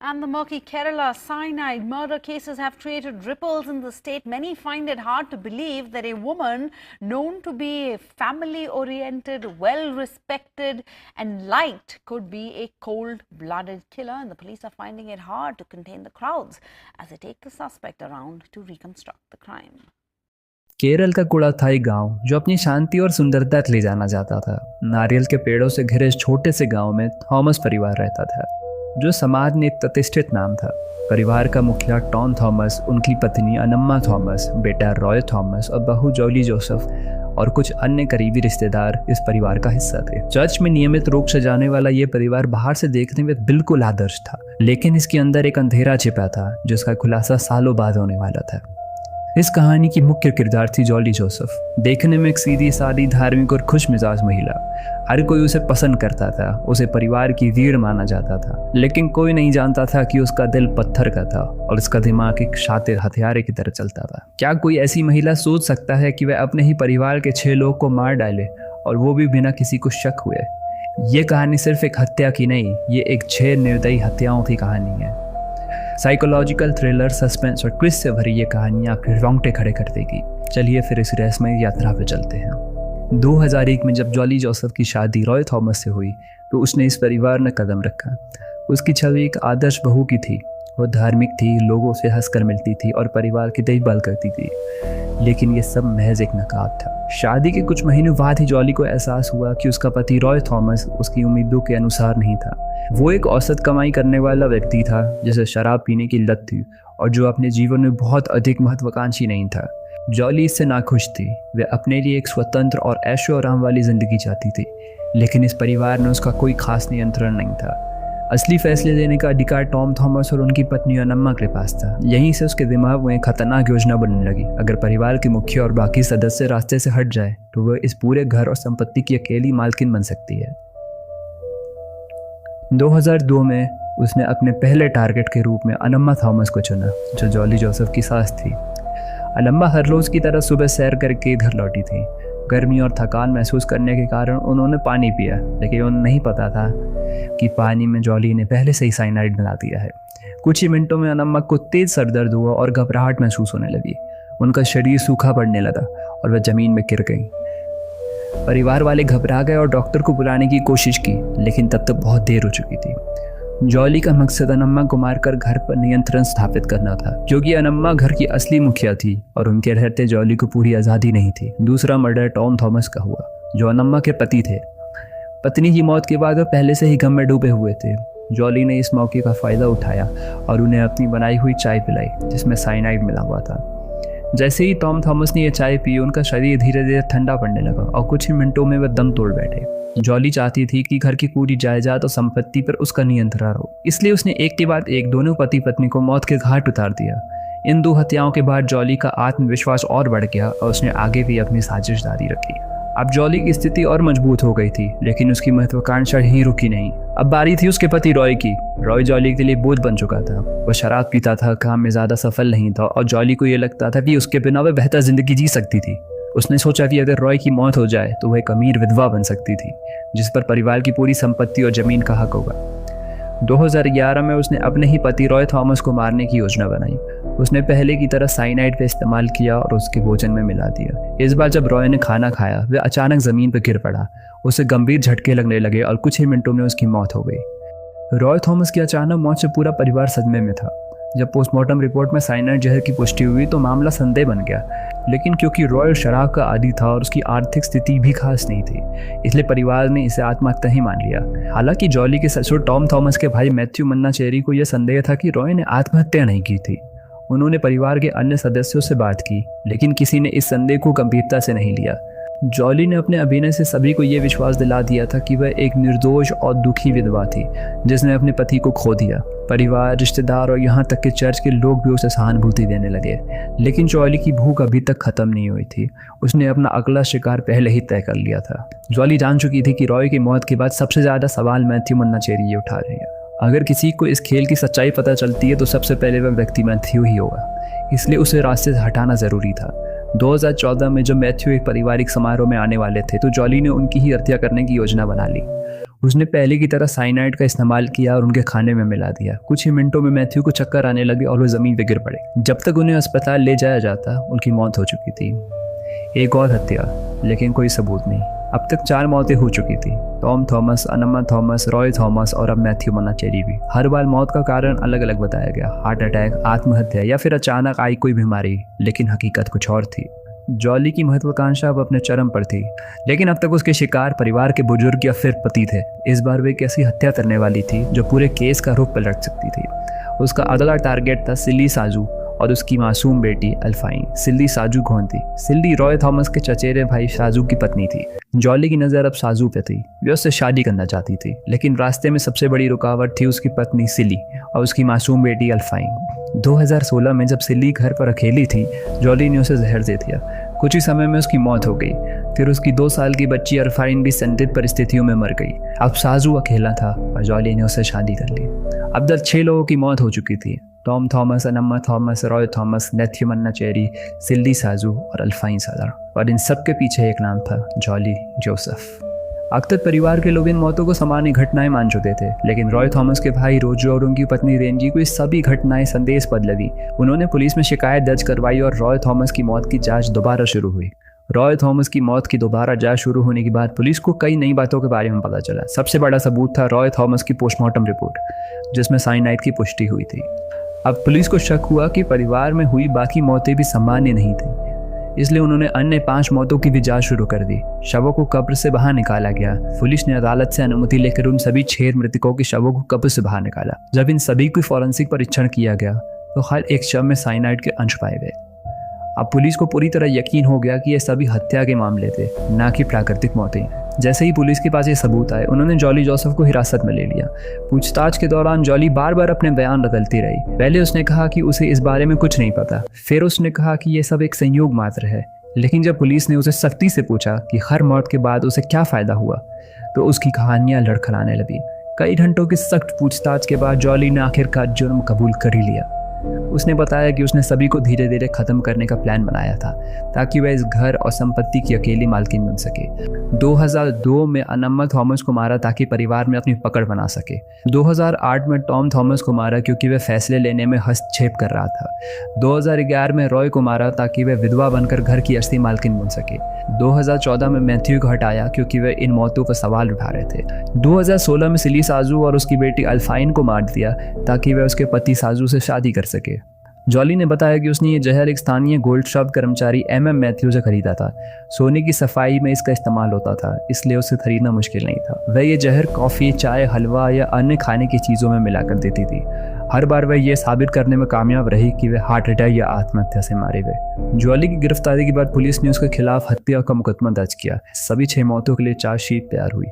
And the murky Kerala cyanide murder cases have created ripples in the state. Many find it hard to believe that a woman known to be family-oriented, well-respected and liked could be a cold-blooded killer. And the police are finding it hard to contain the crowds as they take the suspect around to reconstruct the crime. Kerala का कुड़ाथाई गांव जो अपनी शांति और सुंदरता ले जाना जाता था। नारियल के पेड़ों से घिरे इस छोटे से गांव में थॉमस परिवार रहता था, जो समाज में एक प्रतिष्ठित नाम था। परिवार का मुखिया टॉम थॉमस, उनकी पत्नी अनम्मा थॉमस, बेटा रॉय थॉमस और बहू जॉली जोसेफ और कुछ अन्य करीबी रिश्तेदार इस परिवार का हिस्सा थे। चर्च में नियमित रूप से जाने वाला ये परिवार बाहर से देखने में बिल्कुल आदर्श था, लेकिन इसके अंदर एक अंधेरा छिपा था जिसका खुलासा सालों बाद होने वाला था। इस कहानी की मुख्य किरदार थी जॉली जोसेफ। देखने में एक सीधी सादी, धार्मिक और खुश मिजाज महिला। हर कोई उसे पसंद करता था, उसे परिवार की रीढ़ माना जाता था, लेकिन कोई नहीं जानता था कि उसका दिल पत्थर का था और उसका दिमाग एक शातिर हथियारे की तरह चलता था। क्या कोई ऐसी महिला सोच सकता है कि वह अपने ही परिवार के 6 लोग को मार डाले, और वो भी बिना किसी को शक हुए? ये कहानी सिर्फ एक हत्या की नहीं, ये एक 6 निर्दयी हत्याओं की कहानी है। साइकोलॉजिकल थ्रिलर, सस्पेंस और ट्विस्ट से भरी ये कहानी आपके रोंगटे खड़े कर देगी। चलिए फिर इस रहस्यमय यात्रा पे चलते हैं। 2001 में जब जॉली जोसेफ की शादी रॉय थॉमस से हुई तो उसने इस परिवार में कदम रखा। उसकी छवि एक आदर्श बहू की थी। वो धार्मिक थी, लोगों से हंसकर मिलती थी और परिवार की देखभाल करती थी, लेकिन ये सब महज एक नकाब था। शादी के कुछ महीनों बाद ही जॉली को एहसास हुआ कि उसका पति रॉय थॉमस उसकी उम्मीदों के अनुसार नहीं था। वो एक औसत कमाई करने वाला व्यक्ति था जिसे शराब पीने की लत थी और जो अपने जीवन में बहुत अधिक महत्वाकांक्षी नहीं था। जॉली इससे नाखुश थी। वे अपने लिए एक स्वतंत्र और ऐशो आराम वाली जिंदगी चाहती थी, लेकिन इस परिवार में उसका कोई खास नियंत्रण नहीं था। असली फैसले लेने का अधिकार टॉम थॉमस और उनकी पत्नी अनम्मा के पास था। यहीं से उसके दिमाग में एक खतरनाक योजना बनने लगी। अगर परिवार के मुखिया और बाकी सदस्य रास्ते से हट जाए तो वह इस पूरे घर और संपत्ति की अकेली मालकिन बन सकती है। 2002 में उसने अपने पहले टारगेट के रूप में अनम्मा थॉमस को चुना, जो जॉली जोसेफ की सास थी। अनम्मा हर रोज़ की तरह सुबह सैर करके घर लौटी थी। गर्मी और थकान महसूस करने के कारण उन्होंने पानी पिया, लेकिन उन्हें नहीं पता था कि पानी में जॉली ने पहले से ही साइनाइड मिला दिया है। कुछ ही मिनटों में अनम्मा को तेज सर दर्द हुआ और घबराहट महसूस होने लगी। उनका शरीर सूखा पड़ने लगा और वह जमीन में गिर गई। परिवार वाले घबरा गए और डॉक्टर को बुलाने की कोशिश की, लेकिन तब तक बहुत देर हो चुकी थी। जॉली का मकसद अनम्मा को मारकर घर पर नियंत्रण स्थापित करना था, क्योंकि अनम्मा घर की असली मुखिया थी और उनके रहते जॉली को पूरी आज़ादी नहीं थी। दूसरा मर्डर टॉम थॉमस का हुआ, जो अनम्मा के पति थे। पत्नी की मौत के बाद वो पहले से ही गम में डूबे हुए थे। जॉली ने इस मौके का फ़ायदा उठाया और उन्हें अपनी बनाई हुई चाय पिलाई, जिसमें साइनाइड मिला हुआ था। जैसे ही टॉम थॉमस ने यह चाय पी, उनका शरीर धीरे धीरे ठंडा पड़ने लगा और कुछ ही मिनटों में वह दम तोड़ बैठे। जॉली चाहती थी कि घर की पूरी जायदाद और संपत्ति पर उसका नियंत्रण हो, इसलिए उसने एक के बाद एक दोनों पति पत्नी को मौत के घाट उतार दिया। इन 2 हत्याओं के बाद जॉली का आत्मविश्वास और बढ़ गया और उसने आगे भी अपनी साजिश जारी रखी। अब जॉली की स्थिति और मजबूत हो गई थी, लेकिन उसकी महत्वाकांक्षा यहीं रुकी नहीं। अब बारी थी उसके पति रॉय की। रॉय जॉली के लिए बोझ बन चुका था। वह शराब पीता था, काम में ज़्यादा सफल नहीं था और जॉली को ये लगता था कि उसके बिना वह बेहतर जिंदगी जी सकती थी। उसने सोचा कि अगर रॉय की मौत हो जाए तो वह एक अमीर विधवा बन सकती थी, जिस पर परिवार की पूरी संपत्ति और ज़मीन का हक होगा। 2011 में उसने अपने ही पति रॉय थॉमस को मारने की योजना बनाई। उसने पहले की तरह साइनाइड का इस्तेमाल किया और उसके भोजन में मिला दिया। इस बार जब रॉय ने खाना खाया, वह अचानक ज़मीन पर गिर पड़ा। उसे गंभीर झटके लगने लगे और कुछ ही मिनटों में उसकी मौत हो गई। रॉय थॉमस की अचानक मौत से पूरा परिवार सदमे में था। जब पोस्टमार्टम रिपोर्ट में साइनाइड जहर की पुष्टि हुई तो मामला संदेह बन गया, लेकिन क्योंकि रॉय शराब का आदी था और उसकी आर्थिक स्थिति भी खास नहीं थी, इसलिए परिवार ने इसे आत्महत्या ही मान लिया। हालांकि जॉली के ससुर टॉम थॉमस के भाई मैथ्यू मन्नाचेरी को यह संदेह था कि रॉय ने आत्महत्या नहीं की थी। उन्होंने परिवार के अन्य सदस्यों से बात की, लेकिन किसी ने इस संदेह को गंभीरता से नहीं लिया। जॉली ने अपने अभिनय से सभी को यह विश्वास दिला दिया था कि वह एक निर्दोष और दुखी विधवा थी जिसने अपने पति को खो दिया। परिवार, रिश्तेदार और यहाँ तक कि चर्च के लोग भी उसे सहानुभूति देने लगे, लेकिन जॉली की भूख अभी तक खत्म नहीं हुई थी। उसने अपना अगला शिकार पहले ही तय कर लिया था। जॉली जान चुकी थी कि रॉय की मौत के बाद सबसे ज़्यादा सवाल मैथ्यू मन्नाचेरी ये उठा रहे हैं। अगर किसी को इस खेल की सच्चाई पता चलती है तो सबसे पहले वह व्यक्ति मैथ्यू ही होगा, इसलिए उसे रास्ते से हटाना ज़रूरी था। 2014 में जब मैथ्यू एक पारिवारिक समारोह में आने वाले थे तो जॉली ने उनकी ही हत्या करने की योजना बना ली। उसने पहले की तरह साइनाइड का इस्तेमाल किया और उनके खाने में मिला दिया। कुछ ही मिनटों में मैथ्यू को चक्कर आने लगे और वो ज़मीन पर गिर पड़े। जब तक उन्हें अस्पताल ले जाया जाता उनकी मौत हो चुकी थी। एक और हत्या, लेकिन कोई सबूत नहीं। अब तक 4 मौतें हो चुकी थी। Tom Thomas, अनम्मा Thomas, Roy Thomas और अब मैथ्यू मोनाचेरी भी। हर बार मौत का कारण अलग अलग बताया गया, हार्ट अटैक, आत्महत्या या फिर अचानक आई कोई बीमारी, लेकिन हकीकत कुछ और थी। जॉली की महत्वाकांक्षा अब अपने चरम पर थी, लेकिन अब तक उसके शिकार परिवार के बुजुर्ग या फिर पति थे। इस बार वे एक ऐसी हत्या करने वाली थी जो पूरे केस का रुख पलट सकती थी। उसका अगला टारगेट था सिल्ली साजू और उसकी मासूम बेटी अल्फाइन। सिल्ली साजू कौन थी? सिल्ली रॉय थॉमस के चचेरे भाई साजू की पत्नी थी। जॉली की नज़र अब साजू पे थी। वे उससे शादी करना चाहती थी, लेकिन रास्ते में सबसे बड़ी रुकावट थी उसकी पत्नी सिल्ली और उसकी मासूम बेटी अल्फाइन। 2016 में जब सिल्ली घर पर अकेली थी, जॉली ने उसे जहर दे दिया। कुछ ही समय में उसकी मौत हो गई। फिर उसकी 2 साल की बच्ची अल्फाइन भी संदिग्ध परिस्थितियों में मर गई। अब साजू अकेला था और जॉली ने उससे शादी कर ली। अब तक 6 लोगों की मौत हो चुकी थी। Tom Thomas, अनम्मा Thomas, Roy Thomas, Matthew मोनाचेरी, सिल्ली साजू और अल्फाइन साजर। और इन सब के पीछे एक नाम था, जॉली जोसेफ। अब तक परिवार के लोग इन मौतों को सामान्य घटनाएं मान चुके थे, लेकिन रॉय थॉमस के भाई रोजो और उनकी पत्नी रेंजी को ये सभी घटनाएं संदेशपद लगी। उन्होंने पुलिस में शिकायत दर्ज करवाई और रॉय थॉमस की मौत की जांच दोबारा शुरू हुई। रॉय थॉमस की मौत की दोबारा जांच शुरू होने के बाद पुलिस को कई नई बातों के बारे में पता चला। सबसे बड़ा सबूत था रॉय थॉमस की पोस्टमार्टम रिपोर्ट, जिसमें साइनाइड की पुष्टि हुई थी। अब पुलिस को शक हुआ कि परिवार में हुई बाकी मौतें भी सामान्य नहीं थीं, इसलिए उन्होंने अन्य 5 मौतों की भी जांच शुरू कर दी। शवों को कब्र से बाहर निकाला गया। पुलिस ने अदालत से अनुमति लेकर उन सभी 6 मृतकों के शवों को कब्र से बाहर निकाला। जब इन सभी को फॉरेंसिक परीक्षण किया गया तो हर एक शव में साइनाइड के अंश पाए गए। अब पुलिस को पूरी तरह यकीन हो गया कि ये सभी हत्या के मामले थे, ना कि प्राकृतिक मौतें। जैसे ही पुलिस के पास ये सबूत आए, उन्होंने जॉली जोसेफ को हिरासत में ले लिया। पूछताछ के दौरान जॉली बार बार अपने बयान बदलती रही। पहले उसने कहा कि उसे इस बारे में कुछ नहीं पता, फिर उसने कहा कि ये सब एक संयोग मात्र है। लेकिन जब पुलिस ने उसे सख्ती से पूछा कि हर मौत के बाद उसे क्या फ़ायदा हुआ, तो उसकी कहानियाँ लड़खड़ाने लगी। कई घंटों की सख्त पूछताछ के बाद जॉली ने आखिरकार जुर्म कबूल कर ही लिया। उसने बताया कि उसने सभी को धीरे धीरे ख़त्म करने का प्लान बनाया था, ताकि वह इस घर और संपत्ति की अकेली मालकिन बन सके। 2002 में अनम्मा थॉमस को मारा ताकि परिवार में अपनी पकड़ बना सके। 2008 में टॉम थॉमस को मारा क्योंकि वह फैसले लेने में हस्तक्षेप कर रहा था। 2011 में रॉय को मारा ताकि वह विधवा बनकर घर की असली मालकिन बन सके। 2014 में मैथ्यू को हटाया क्योंकि वह इन मौतों पर सवाल उठा रहे थे। 2016 में सिली साजू और उसकी बेटी अल्फाइन को मार दिया ताकि वह उसके पति साजू से शादी कर सके। जॉली ने बताया कि उसने ये जहर एक स्थानीय गोल्ड शॉप कर्मचारी MM मैथ्यू से खरीदा था। सोने की सफाई में इसका इस्तेमाल होता था, इसलिए उसे खरीदना मुश्किल नहीं था। वह ये जहर कॉफ़ी, चाय, हलवा या अन्य खाने की चीज़ों में मिला कर देती थी। हर बार वह ये साबित करने में कामयाब रही कि वह हार्ट अटैक या आत्महत्या से मारे गए। जॉली की गिरफ्तारी के बाद पुलिस ने उसके खिलाफ हत्या का मुकदमा दर्ज किया। सभी 6 मौतों के लिए चार्जशीट तैयार हुई।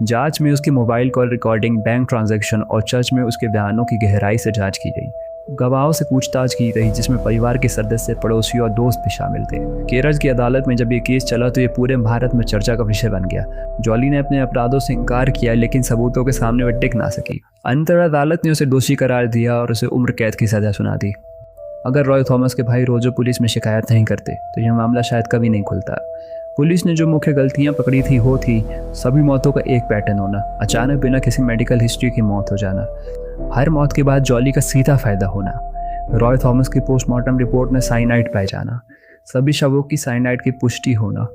जांच में उसकी mobile call recording, bank transaction और चर्च में उसके बयानों की गहराई से जांच की गई। गवाहों से पूछताछ की गई, जिसमें परिवार के सदस्य, पड़ोसी और दोस्त भी शामिल थे। केरल की अदालत में जब ये केस चला तो ये पूरे भारत में चर्चा का विषय बन गया। जॉली ने अपने अपराधों से इनकार किया, लेकिन सबूतों के सामने वह टिक ना सकी। अंततः अदालत ने उसे दोषी करार दिया और उसे उम्र कैद की सजा सुना दी। अगर रॉय थॉमस के भाई रोजो पुलिस में शिकायत नहीं करते तो यह मामला शायद कभी नहीं खुलता। पुलिस ने जो मुख्य गलतियां पकड़ी थी वो थी सभी मौतों का एक पैटर्न होना, अचानक बिना किसी मेडिकल हिस्ट्री की मौत हो जाना, हर मौत के बाद जॉली का सीधा फायदा होना, रॉय थॉमस की पोस्टमार्टम रिपोर्ट में साइनाइड पाए जाना, सभी शवों की साइनाइड की पुष्टि होना।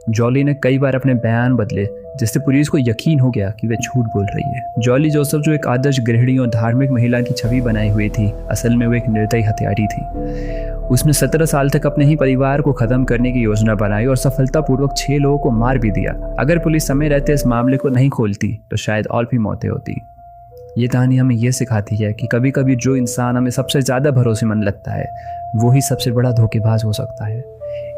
जॉली ने कई बार अपने बयान बदले, जिससे पुलिस को यकीन हो गया कि वह झूठ बोल रही है। जॉली जोसेफ, जो एक आदर्श गृहिणी और धार्मिक महिला की छवि बनाई हुई थी, असल में वो एक निर्दयी हत्यारी थी। उसने 17 साल तक अपने ही परिवार को खत्म करने की योजना बनाई और सफलतापूर्वक 6 लोगों को मार भी दिया। अगर पुलिस समय रहते इस मामले को नहीं खोलती तो शायद और भी मौतें होती। ये कहानी हमें ये सिखाती है कि कभी कभी जो इंसान हमें सबसे ज़्यादा भरोसेमंद लगता है वो ही सबसे बड़ा धोखेबाज हो सकता है।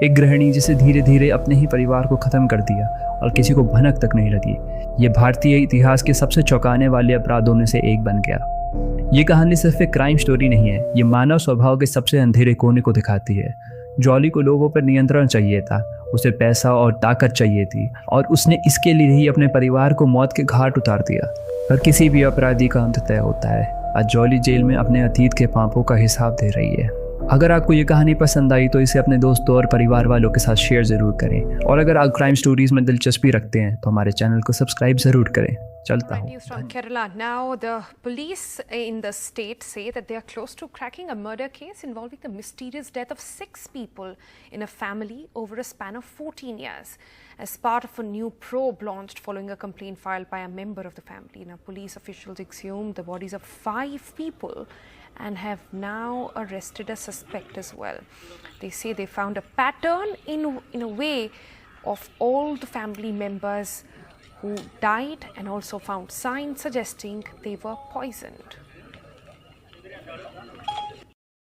एक गृहिणी जिसे धीरे धीरे अपने ही परिवार को ख़त्म कर दिया और किसी को भनक तक नहीं लगी, ये भारतीय इतिहास के सबसे चौंकाने वाले अपराधों में से एक बन गया। ये कहानी सिर्फ एक क्राइम स्टोरी नहीं है, ये मानव स्वभाव के सबसे अंधेरे कोने को दिखाती है। जॉली को लोगों पर नियंत्रण चाहिए था, उसे पैसा और ताकत चाहिए थी, और उसने इसके लिए ही अपने परिवार को मौत के घाट उतार दिया। पर किसी भी अपराधी का अंत तय होता है। आज जॉली जेल में अपने अतीत के पापों का हिसाब दे रही है। अगर आपको ये कहानी पसंद आई तो इसे अपने दोस्तों और परिवार वालों के साथ शेयर ज़रूर करें, और अगर आप क्राइम स्टोरीज़ में दिलचस्पी रखते हैं तो हमारे चैनल को सब्सक्राइब ज़रूर करें। चलता हूँ। News from Kerala. Now, the police in the state say that they are close to cracking a murder case involving the mysterious death of 6 people in a family over a span of 14 years. As part of a new probe launched following a complaint filed by a member of the family, now police officials exhumed the bodies of 5 people and have now arrested a suspect as well. They say they found a pattern in a way of all the family members who died, and also found signs suggesting they were poisoned.